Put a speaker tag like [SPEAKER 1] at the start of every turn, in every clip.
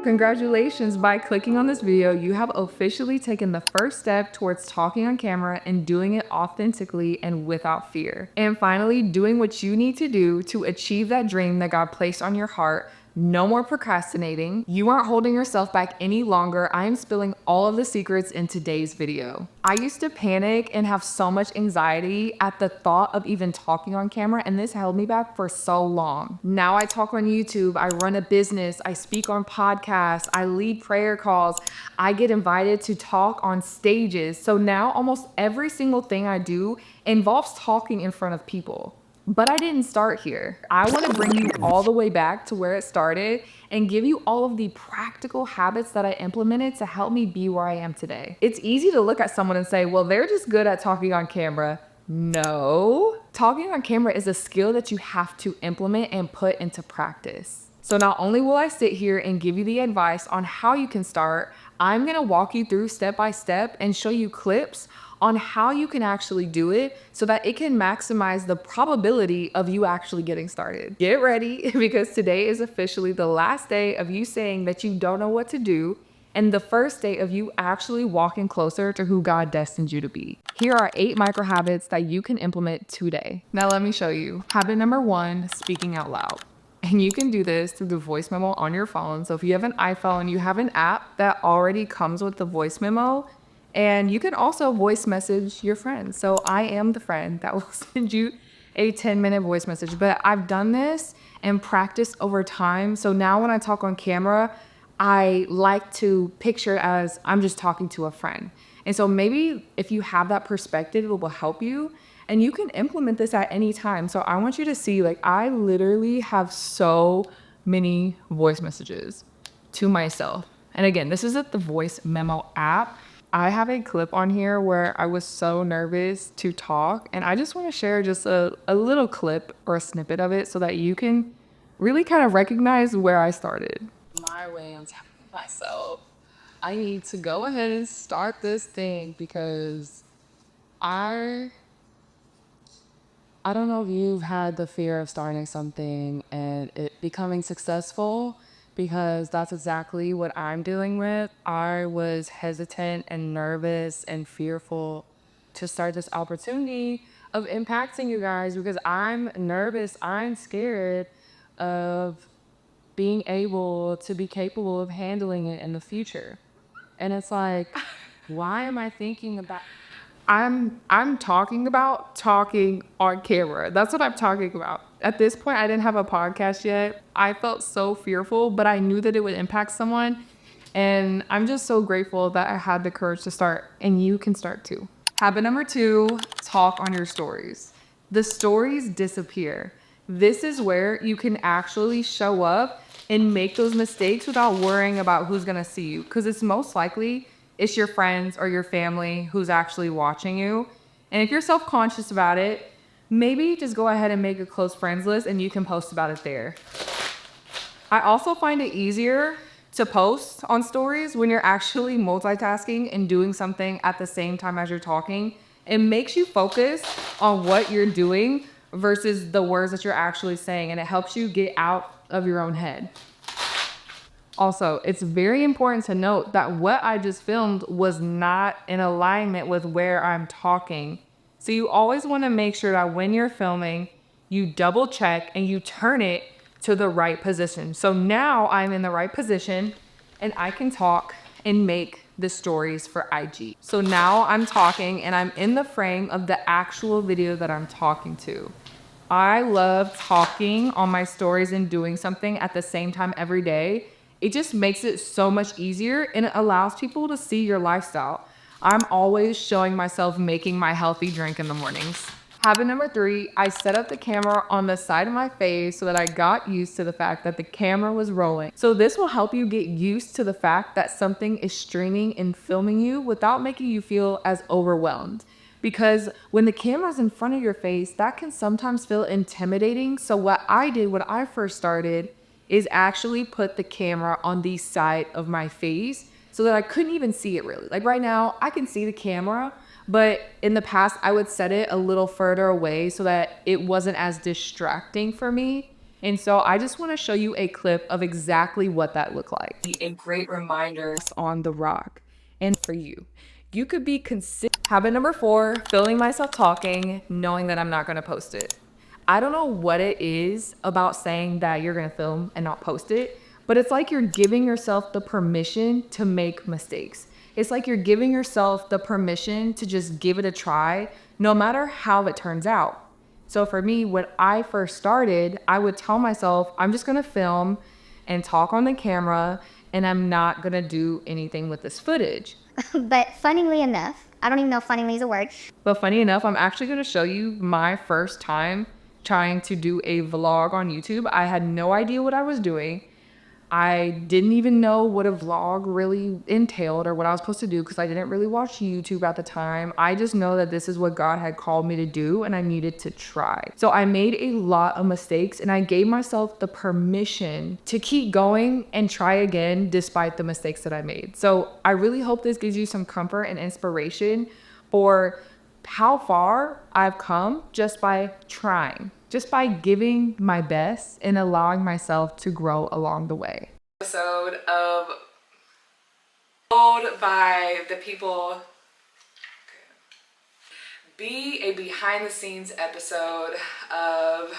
[SPEAKER 1] Congratulations, by clicking on this video, you have officially taken the first step towards talking on camera and doing it authentically and without fear. And finally, doing what you need to do to achieve that dream that God placed on your heart. No more procrastinating. You aren't holding yourself back any longer. I am spilling all of the secrets in today's video. I used to panic and have so much anxiety at the thought of even talking on camera, and this held me back for so long. Now I talk on YouTube, I run a business, I speak on podcasts, I lead prayer calls, I get invited to talk on stages. So now almost every single thing I do involves talking in front of people. But I didn't start here. I want to bring you all the way back to where it started and give you all of the practical habits that I implemented to help me be where I am today. It's easy to look at someone and say, well, they're just good at talking on camera. No, talking on camera is a skill that you have to implement and put into practice. So not only will I sit here and give you the advice on how you can start, I'm gonna walk you through step by step and show you clips on how you can actually do it so that it can maximize the probability of you actually getting started. Get ready, because today is officially the last day of you saying that you don't know what to do and the first day of you actually walking closer to who God destined you to be. Here are 8 micro habits that you can implement today. Now let me show you. Habit number 1, speaking out loud. And you can do this through the voice memo on your phone. So if you have an iPhone, you have an app that already comes with the voice memo. And you can also voice message your friends. So I am the friend that will send you a 10-minute voice message. But I've done this and practiced over time. So now when I talk on camera, I like to picture as I'm just talking to a friend. And so maybe if you have that perspective, it will help you. And you can implement this at any time. So I want you to see, like, I literally have so many voice messages to myself. And again, this is at the voice memo app. I have a clip on here where I was so nervous to talk, and I just want to share just a little clip or a snippet of it so that you can really kind of recognize where I started. My way of telling myself, I need to go ahead and start this thing because I don't know if you've had the fear of starting something and it becoming successful, because that's exactly what I'm dealing with. I was hesitant and nervous and fearful to start this opportunity of impacting you guys because I'm nervous. I'm scared of being able to be capable of handling it in the future. And it's like, why am I thinking about... I'm talking about talking on camera. That's what I'm talking about. At this point, I didn't have a podcast yet. I felt so fearful, but I knew that it would impact someone. And I'm just so grateful that I had the courage to start, and you can start too. Habit number 2, talk on your stories. The stories disappear. This is where you can actually show up and make those mistakes without worrying about who's gonna see you, because it's most likely it's your friends or your family who's actually watching you. And if you're self-conscious about it, maybe just go ahead and make a close friends list and you can post about it there. I also find it easier to post on stories when you're actually multitasking and doing something at the same time as you're talking. It makes you focus on what you're doing versus the words that you're actually saying, and it helps you get out of your own head. Also, it's very important to note that what I just filmed was not in alignment with where I'm talking. So you always want to make sure that when you're filming, you double check and you turn it to the right position. So now I'm in the right position and I can talk and make the stories for IG. So now I'm talking and I'm in the frame of the actual video that I'm talking to. I love talking on my stories and doing something at the same time every day. It just makes it so much easier and it allows people to see your lifestyle. I'm always showing myself making my healthy drink in the mornings. Habit number 3, I set up the camera on the side of my face so that I got used to the fact that the camera was rolling. So this will help you get used to the fact that something is streaming and filming you without making you feel as overwhelmed. Because when the camera's in front of your face, that can sometimes feel intimidating. So what I did when I first started is actually put the camera on the side of my face so that I couldn't even see it really. Like right now, I can see the camera, but in the past, I would set it a little further away so that it wasn't as distracting for me. And so I just want to show you a clip of exactly what that looked like. A great reminder on the rock. And for you, you could be habit number 4, filming myself talking, knowing that I'm not going to post it. I don't know what it is about saying that you're going to film and not post it, but it's like you're giving yourself the permission to make mistakes. It's like you're giving yourself the permission to just give it a try, no matter how it turns out. So for me, when I first started, I would tell myself, I'm just gonna film and talk on the camera, and I'm not gonna do anything with this footage.
[SPEAKER 2] But funnily enough, I don't even know if funnily is a word.
[SPEAKER 1] But funny enough, I'm actually gonna show you my first time trying to do a vlog on YouTube. I had no idea what I was doing. I didn't even know what a vlog really entailed or what I was supposed to do because I didn't really watch YouTube at the time. I just know that this is what God had called me to do and I needed to try. So I made a lot of mistakes and I gave myself the permission to keep going and try again despite the mistakes that I made. So I really hope this gives you some comfort and inspiration for how far I've come just by trying, just by giving my best and allowing myself to grow along the way. Episode of told by the people. Be a behind the scenes episode of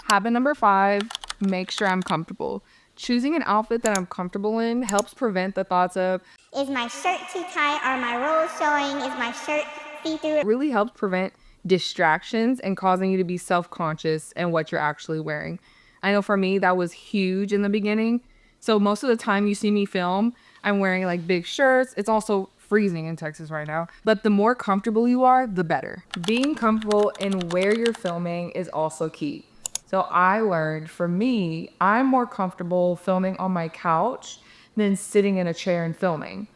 [SPEAKER 1] habit number 5, make sure I'm comfortable. Choosing an outfit that I'm comfortable in helps prevent the thoughts of,
[SPEAKER 2] Is my shirt too tight? Are my rolls showing? Is my shirt see-through?
[SPEAKER 1] it really helps prevent distractions and causing you to be self-conscious in what you're actually wearing. I know for me, that was huge in the beginning. So most of the time you see me film, I'm wearing like big shirts. It's also freezing in Texas right now. But the more comfortable you are, the better. Being comfortable in where you're filming is also key. So I learned, for me, I'm more comfortable filming on my couch than sitting in a chair and filming.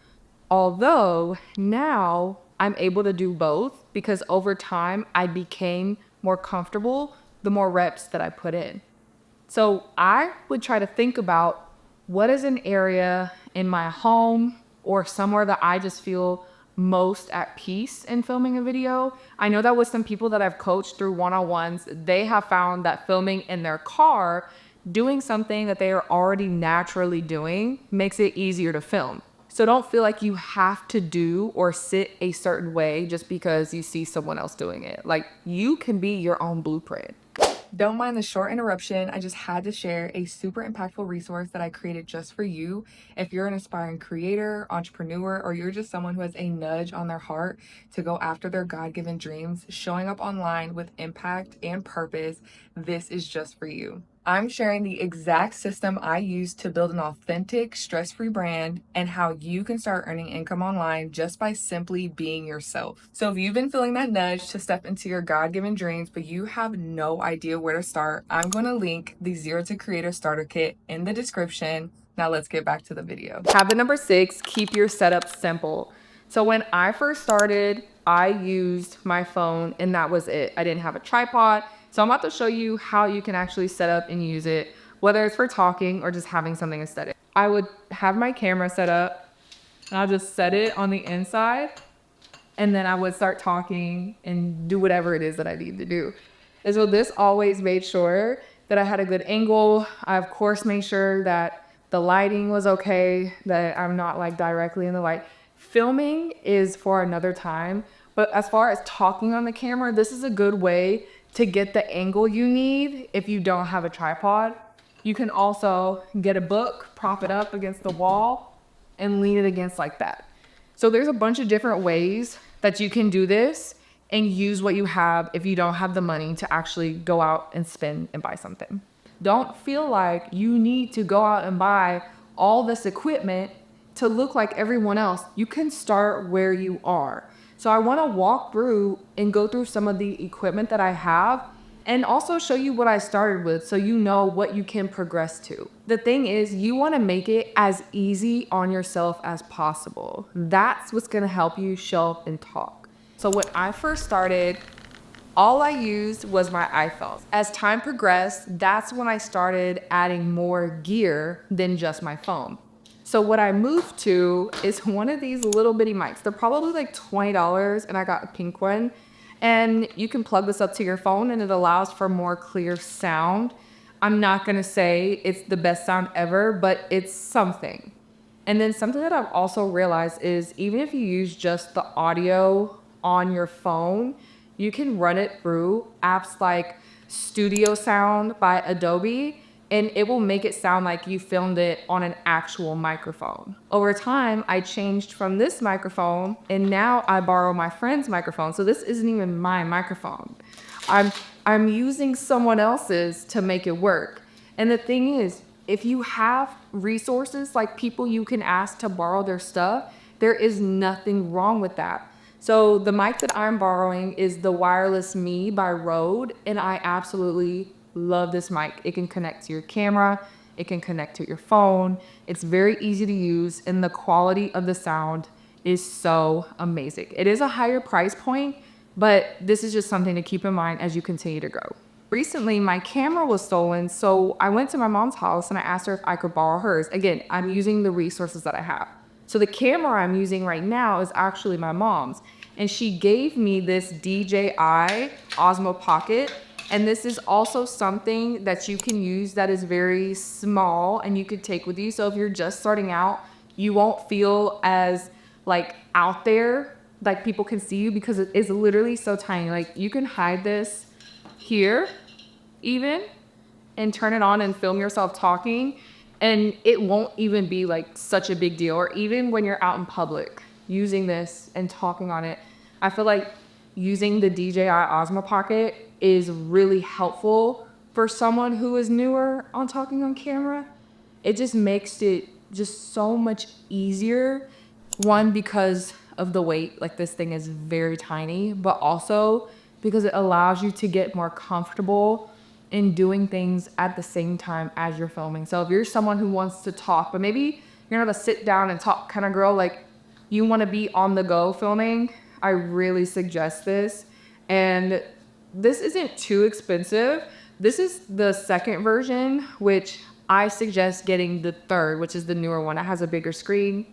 [SPEAKER 1] Although now I'm able to do both because over time I became more comfortable the more reps that I put in. So I would try to think about what is an area in my home or somewhere that I just feel most at peace in filming a video. I know that with some people that I've coached through one-on-ones, they have found that filming in their car, doing something that they are already naturally doing, makes it easier to film. So don't feel like you have to do or sit a certain way just because you see someone else doing it. Like, you can be your own blueprint. Don't mind the short interruption. I just had to share a super impactful resource that I created just for you. If you're an aspiring creator, entrepreneur, or you're just someone who has a nudge on their heart to go after their God-given dreams, showing up online with impact and purpose, this is just for you. I'm sharing the exact system I use to build an authentic, stress-free brand and how you can start earning income online just by simply being yourself. So if you've been feeling that nudge to step into your God-given dreams, but you have no idea where to start, I'm going to link the Zero to Creator Starter Kit in the description. Now let's get back to the video. Habit number 6, keep your setup simple. So when I first started, I used my phone and that was it. I didn't have a tripod. So I'm about to show you how you can actually set up and use it, whether it's for talking or just having something aesthetic. I would have my camera set up and I'll just set it on the inside and then I would start talking and do whatever it is that I need to do. And so this always made sure that I had a good angle. I of course made sure that the lighting was okay, that I'm not like directly in the light. Filming is for another time, but as far as talking on the camera, this is a good way to get the angle you need if you don't have a tripod. You can also get a book, prop it up against the wall, and lean it against like that. So there's a bunch of different ways that you can do this and use what you have if you don't have the money to actually go out and spend and buy something. Don't feel like you need to go out and buy all this equipment to look like everyone else. You can start where you are. So I want to walk through and go through some of the equipment that I have and also show you what I started with so you know what you can progress to. The thing is, you want to make it as easy on yourself as possible. That's what's going to help you show up and talk. So when I first started, all I used was my iPhone. As time progressed, that's when I started adding more gear than just my phone. So what I moved to is one of these little bitty mics. They're probably like $20, and I got a pink one. And you can plug this up to your phone and it allows for more clear sound. I'm not gonna say it's the best sound ever, but it's something. And then something that I've also realized is even if you use just the audio on your phone, you can run it through apps like Studio Sound by Adobe, and it will make it sound like you filmed it on an actual microphone. Over time, I changed from this microphone, and now I borrow my friend's microphone. So this isn't even my microphone. I'm using someone else's to make it work. And the thing is, if you have resources like people you can ask to borrow their stuff, there is nothing wrong with that. So the mic that I'm borrowing is the Wireless Me by Rode, and I absolutely love this mic. It can connect to your camera, it can connect to your phone. It's very easy to use, and the quality of the sound is so amazing. It is a higher price point, but this is just something to keep in mind as you continue to grow. Recently, my camera was stolen, so I went to my mom's house and I asked her if I could borrow hers. Again, I'm using the resources that I have. So the camera I'm using right now is actually my mom's, and she gave me this DJI Osmo Pocket, and this is also something that you can use that is very small and you could take with you. So if you're just starting out, you won't feel as like out there, like people can see you, because it is literally so tiny. Like you can hide this here even and turn it on and film yourself talking, and it won't even be like such a big deal. Or even when you're out in public using this and talking on it, I feel like using the DJI Osmo Pocket is really helpful for someone who is newer on talking on camera. It just makes it just so much easier. One, because of the weight, like this thing is very tiny, but also because it allows you to get more comfortable in doing things at the same time as you're filming. So if you're someone who wants to talk, but maybe you're not a sit down and talk kind of girl, like you want to be on the go filming, I really suggest this. And this isn't too expensive. This is the second version, which I suggest getting the third, which is the newer one. It has a bigger screen.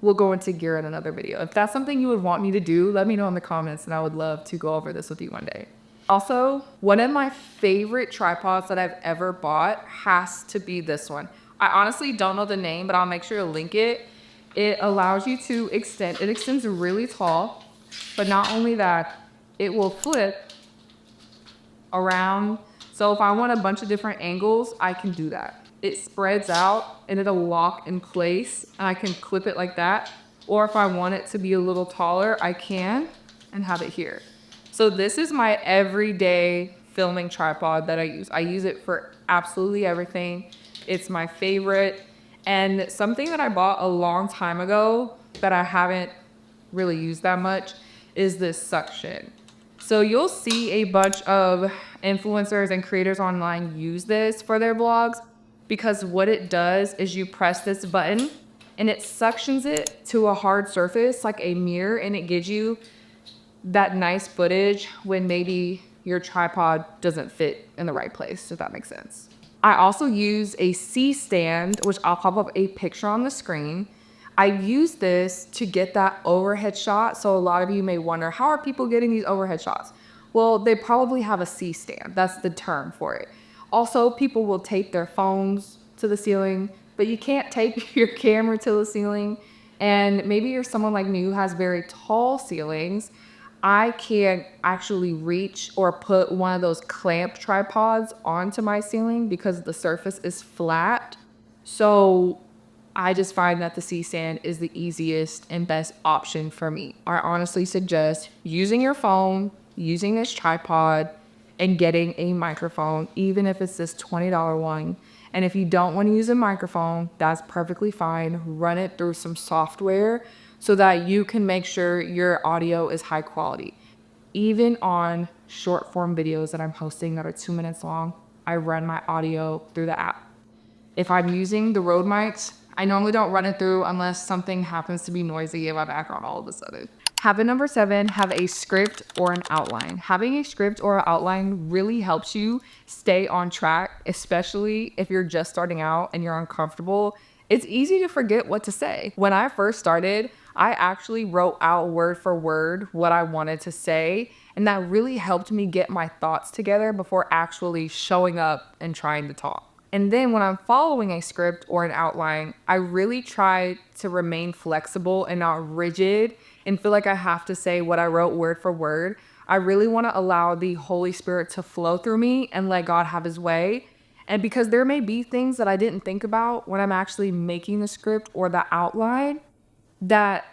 [SPEAKER 1] We'll go into gear in another video. If that's something you would want me to do, let me know in the comments and I would love to go over this with you one day. Also, one of my favorite tripods that I've ever bought has to be this one. I honestly don't know the name, but I'll make sure to link it. It allows you to extend. It extends really tall, but not only that, it will flip around. So if I want a bunch of different angles, I can do that. It spreads out and it'll lock in place, and I can clip it like that. Or if I want it to be a little taller, I can and have it here. So this is my everyday filming tripod that I use. I use it for absolutely everything. It's my favorite. And something that I bought a long time ago that I haven't really used that much is this suction. So you'll see a bunch of influencers and creators online use this for their vlogs, because what it does is you press this button and it suctions it to a hard surface like a mirror, and it gives you that nice footage when maybe your tripod doesn't fit in the right place, if that makes sense. I also use a C stand, which I'll pop up a picture on the screen. I use this to get that overhead shot. So a lot of you may wonder, how are people getting these overhead shots? Well, they probably have a C stand. That's the term for it. Also, people will tape their phones to the ceiling, but you can't tape your camera to the ceiling. And maybe you're someone like me who has very tall ceilings. I can't actually reach or put one of those clamp tripods onto my ceiling because the surface is flat. So I just find that the C-stand is the easiest and best option for me. I honestly suggest using your phone, using this tripod, and getting a microphone, even if it's this $20 one. And if you don't want to use a microphone, that's perfectly fine. Run it through some software so that you can make sure your audio is high quality. Even on short form videos that I'm posting that are 2 minutes long, I run my audio through the app. If I'm using the Rode mics, I normally don't run it through unless something happens to be noisy in my background all of a sudden. Habit number 7, have a script or an outline. Having a script or an outline really helps you stay on track, especially if you're just starting out and you're uncomfortable It's easy to forget what to say. When I first started, I actually wrote out word for word what I wanted to say, and that really helped me get my thoughts together before actually showing up and trying to talk. And then when I'm following a script or an outline, I really try to remain flexible and not rigid and feel like I have to say what I wrote word for word. I really want to allow the Holy Spirit to flow through me and let God have his way. And because there may be things that I didn't think about when I'm actually making the script or the outline that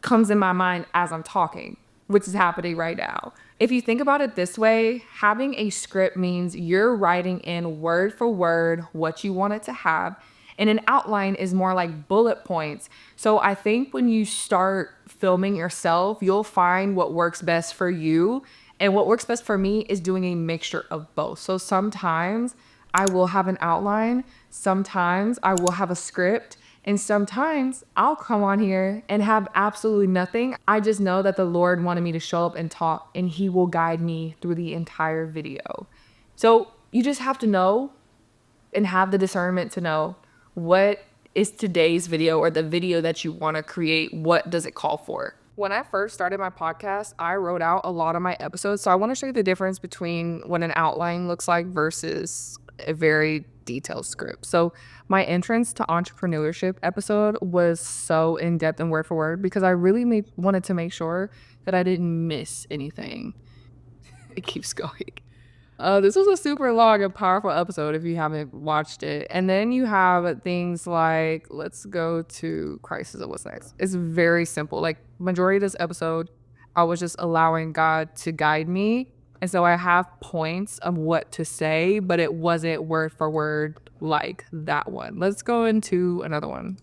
[SPEAKER 1] comes in my mind as I'm talking, which is happening right now. If you think about it this way, having a script means you're writing in word for word what you want it to have. And an outline is more like bullet points. So I think when you start filming yourself, you'll find what works best for you. And what works best for me is doing a mixture of both. So sometimes I will have an outline, sometimes I will have a script, and sometimes I'll come on here and have absolutely nothing. I just know that the Lord wanted me to show up and talk, and he will guide me through the entire video. So you just have to know and have the discernment to know what is today's video or the video that you want to create. What does it call for? When I first started my podcast, I wrote out a lot of my episodes. So I want to show you the difference between what an outline looks like versus a very detailed script. So my entrance to entrepreneurship episode was so in-depth and word for word because I really wanted to make sure that I didn't miss anything. It keeps going. This was a super long and powerful episode if you haven't watched it. And then you have things like, let's go to Crisis of What's Next. It's very simple. Like majority of this episode, I was just allowing God to guide me. And so I have points of what to say, but it wasn't word for word like that one. Let's go into another one.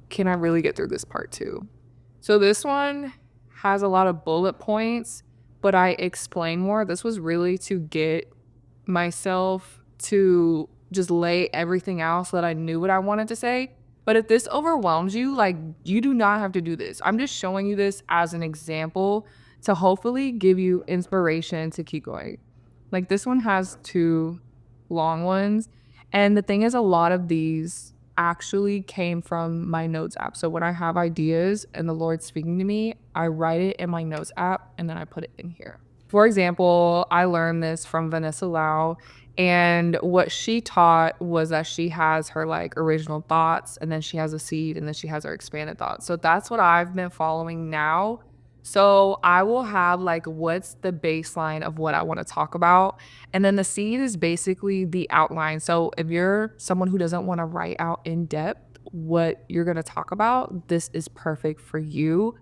[SPEAKER 1] Can I really get through this part too? So this one has a lot of bullet points, but I explain more. This was really to get myself to just lay everything out so that I knew what I wanted to say. But if this overwhelms you, like, you do not have to do this. I'm just showing you this as an example to hopefully give you inspiration to keep going. Like this one has 2 long ones. And the thing is, a lot of these actually came from my notes app. So when I have ideas and the Lord's speaking to me, I write it in my notes app and then I put it in here. For example, I learned this from Vanessa Lau, and what she taught was that she has her like original thoughts, and then she has a seed, and then she has her expanded thoughts. So that's what I've been following now. So I will have like, what's the baseline of what I want to talk about? And then the seed is basically the outline. So if you're someone who doesn't want to write out in depth what you're going to talk about, this is perfect for you.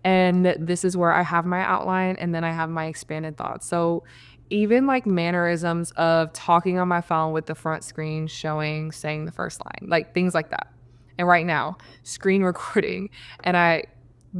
[SPEAKER 1] And this is where I have my outline and then I have my expanded thoughts. So even like mannerisms of talking on my phone with the front screen showing, saying the first line, like things like that. And right now, screen recording. And I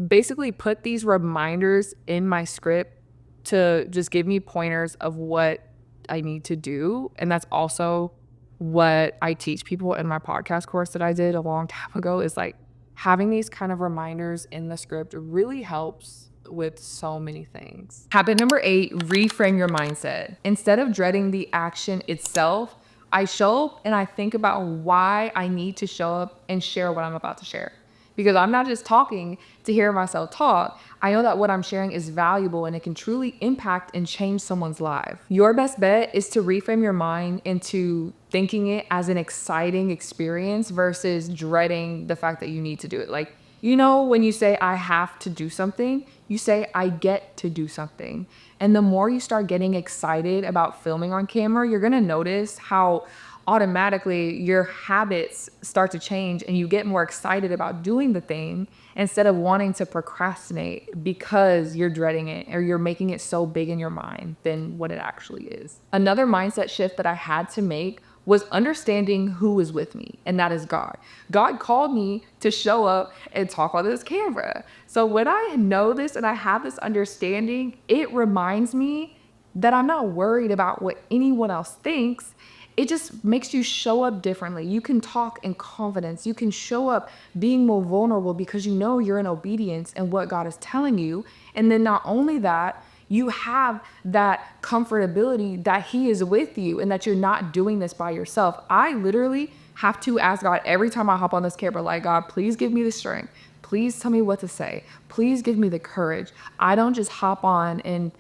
[SPEAKER 1] basically put these reminders in my script to just give me pointers of what I need to do. And that's also what I teach people in my podcast course that I did a long time ago, is like having these kind of reminders in the script really helps with so many things. Habit number 8, reframe your mindset. Instead of dreading the action itself, I show up and I think about why I need to show up and share what I'm about to share. Because I'm not just talking to hear myself talk. I know that what I'm sharing is valuable and it can truly impact and change someone's life. Your best bet is to reframe your mind into thinking it as an exciting experience versus dreading the fact that you need to do it. Like, you know, when you say, I have to do something, you say, I get to do something. And the more you start getting excited about filming on camera, you're gonna notice how automatically your habits start to change and you get more excited about doing the thing instead of wanting to procrastinate because you're dreading it or you're making it so big in your mind than what it actually is. Another mindset shift that I had to make was understanding who is with me, and that is God. God called me to show up and talk on this camera. So when I know this and I have this understanding, it reminds me that I'm not worried about what anyone else thinks. It just makes you show up differently. You can talk in confidence. You can show up being more vulnerable because you know you're in obedience and what God is telling you. And then not only that, you have that comfortability that He is with you and that you're not doing this by yourself. I literally have to ask God every time I hop on this camera, like, God, please give me the strength. Please tell me what to say. Please give me the courage. I don't just hop on and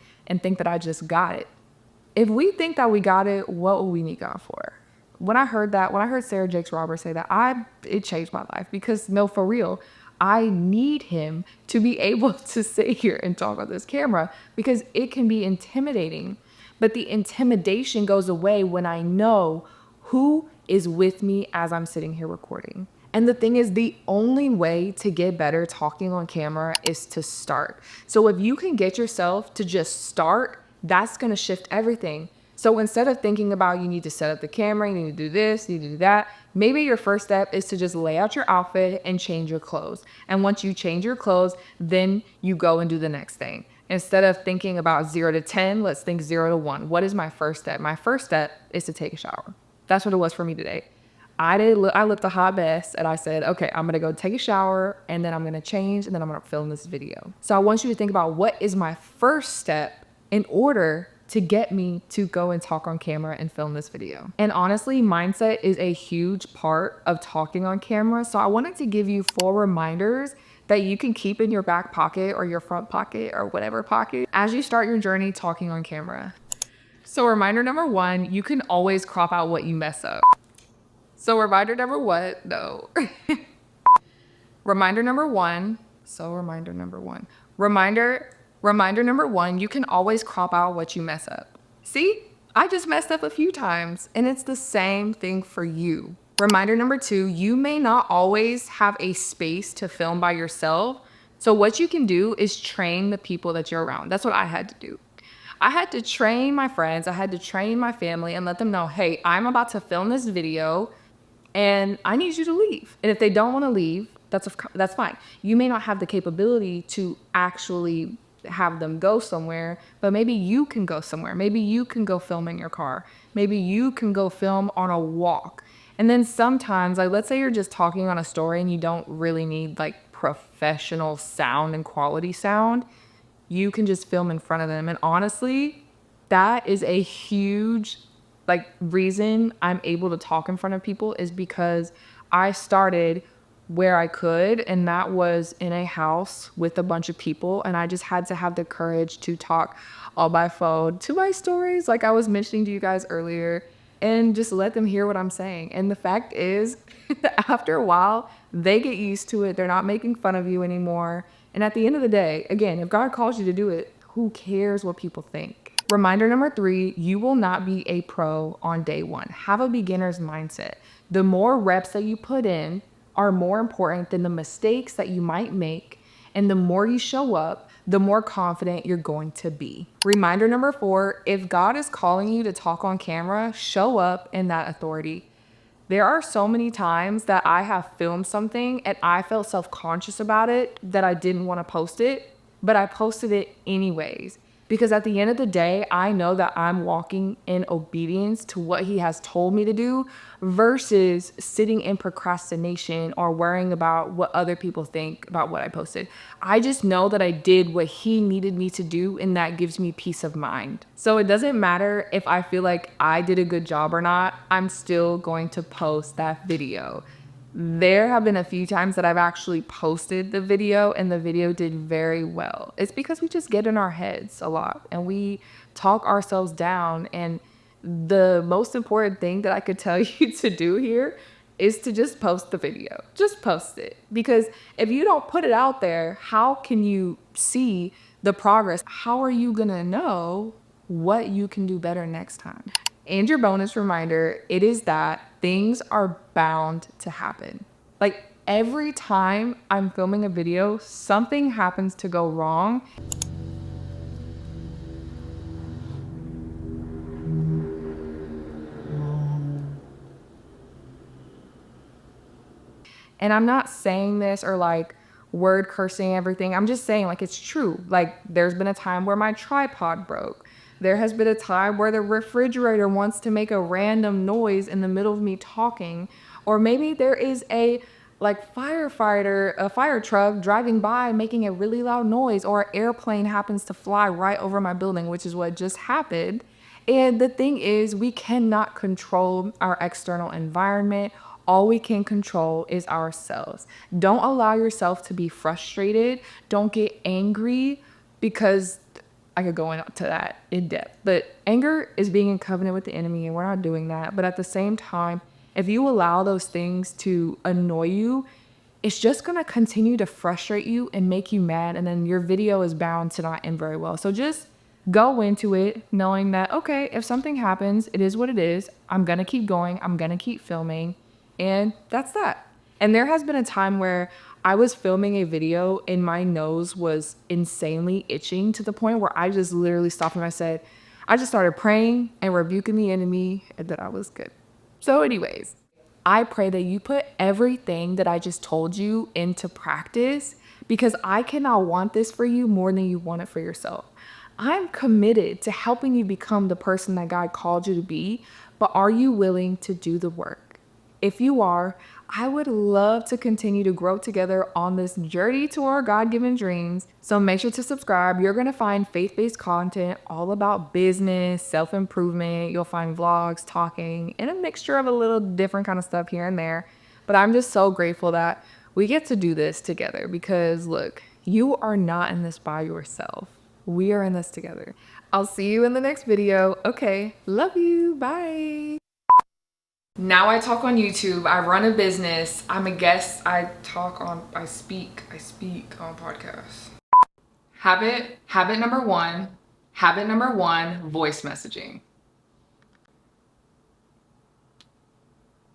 [SPEAKER 1] think that I just got it. If we think that we got it, what will we need God for? When I heard Sarah Jakes Roberts say that, it changed my life, because no, for real, I need him to be able to sit here and talk on this camera, because it can be intimidating. But the intimidation goes away when I know who is with me as I'm sitting here recording. And the thing is, the only way to get better talking on camera is to start. So if you can get yourself to just start, that's going to shift everything. So instead of thinking about you need to set up the camera, you need to do this, you need to do that, maybe your first step is to just lay out your outfit and change your clothes. And once you change your clothes, then you go and do the next thing. Instead of thinking about 0 to 10, let's think 0 to 1. What is my first step? My first step is to take a shower. That's what it was for me today. I lit the hot mess and I said, okay, I'm gonna go take a shower and then I'm gonna change and then I'm gonna film this video. So I want you to think about, what is my first step in order to get me to go and talk on camera and film this video? And honestly, mindset is a huge part of talking on camera. So I wanted to give you 4 reminders that you can keep in your back pocket or your front pocket or whatever pocket as you start your journey talking on camera. So reminder number 1, you can always crop out what you mess up. So reminder number what? No. Reminder number one. Reminder number 1, you can always crop out what you mess up. See, I just messed up a few times, and it's the same thing for you. Reminder number 2, you may not always have a space to film by yourself. So what you can do is train the people that you're around. That's what I had to do. I had to train my friends, I had to train my family and let them know, hey, I'm about to film this video and I need you to leave. And if they don't want to leave, that's fine. You may not have the capability to actually have them go somewhere, but maybe you can go somewhere. Maybe you can go film in your car. Maybe you can go film on a walk. And then sometimes, like, let's say you're just talking on a story and you don't really need like professional sound and quality sound. You can just film in front of them. And honestly, that is a huge reason I'm able to talk in front of people, is because I started where I could, and that was in a house with a bunch of people, and I just had to have the courage to talk on my phone to my stories, like I was mentioning to you guys earlier, and just let them hear what I'm saying. And the fact is, after a while, they get used to it. They're not making fun of you anymore. And at the end of the day, again, if God calls you to do it, who cares what people think? Reminder number 3, you will not be a pro on day 1. Have a beginner's mindset. The more reps that you put in are more important than the mistakes that you might make. And the more you show up, the more confident you're going to be. Reminder number 4, if God is calling you to talk on camera, show up in that authority. There are so many times that I have filmed something and I felt self-conscious about it, that I didn't want to post it, but I posted it anyways. Because at the end of the day, I know that I'm walking in obedience to what he has told me to do, versus sitting in procrastination or worrying about what other people think about what I posted. I just know that I did what he needed me to do, and that gives me peace of mind. So it doesn't matter if I feel like I did a good job or not, I'm still going to post that video. There have been a few times that I've actually posted the video and the video did very well. It's because we just get in our heads a lot and we talk ourselves down. And the most important thing that I could tell you to do here is to just post the video. Just post it. Because if you don't put it out there, how can you see the progress? How are you gonna know what you can do better next time? And your bonus reminder, it is that things are bound to happen. Like every time I'm filming a video, something happens to go wrong. And I'm not saying this or like word cursing everything. I'm just saying like it's true. Like there's been a time where my tripod broke. There has been a time where the refrigerator wants to make a random noise in the middle of me talking. Or maybe there is a fire truck driving by making a really loud noise, or an airplane happens to fly right over my building, which is what just happened. And the thing is, we cannot control our external environment. All we can control is ourselves. Don't allow yourself to be frustrated. Don't get angry, because I could go into that in depth. But anger is being in covenant with the enemy, and we're not doing that. But at the same time, if you allow those things to annoy you, it's just gonna continue to frustrate you and make you mad, and then your video is bound to not end very well. So just go into it knowing that, okay, if something happens, it is what it is. I'm gonna keep going, I'm gonna keep filming, and that's that. And there has been a time where I was filming a video and my nose was insanely itching to the point where I just literally stopped and I said, I just started praying and rebuking the enemy, and that I was good. So anyways, I pray that you put everything that I just told you into practice, because I cannot want this for you more than you want it for yourself. I'm committed to helping you become the person that God called you to be, but are you willing to do the work? If you are, I would love to continue to grow together on this journey to our God-given dreams. So make sure to subscribe. You're going to find faith-based content all about business, self-improvement. You'll find vlogs, talking, and a mixture of a little different kind of stuff here and there. But I'm just so grateful that we get to do this together, because look, you are not in this by yourself. We are in this together. I'll see you in the next video. Okay, love you. Bye. Now I talk on YouTube. I run a business. I'm a guest. I speak on podcasts. Habit number one, voice messaging.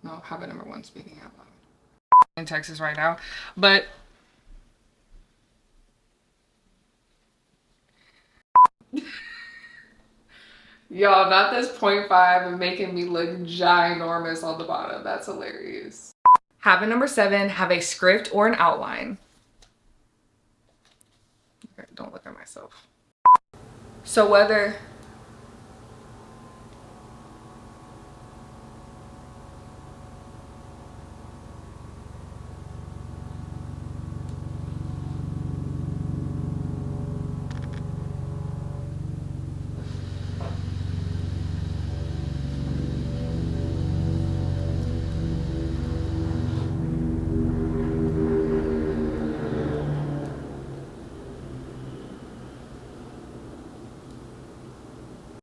[SPEAKER 1] No, habit number one, speaking out loud. In Texas right now, but y'all, not this 0.5 and making me look ginormous on the bottom. That's hilarious. Habit number 7, have a script or an outline. Okay, don't look at myself. So whether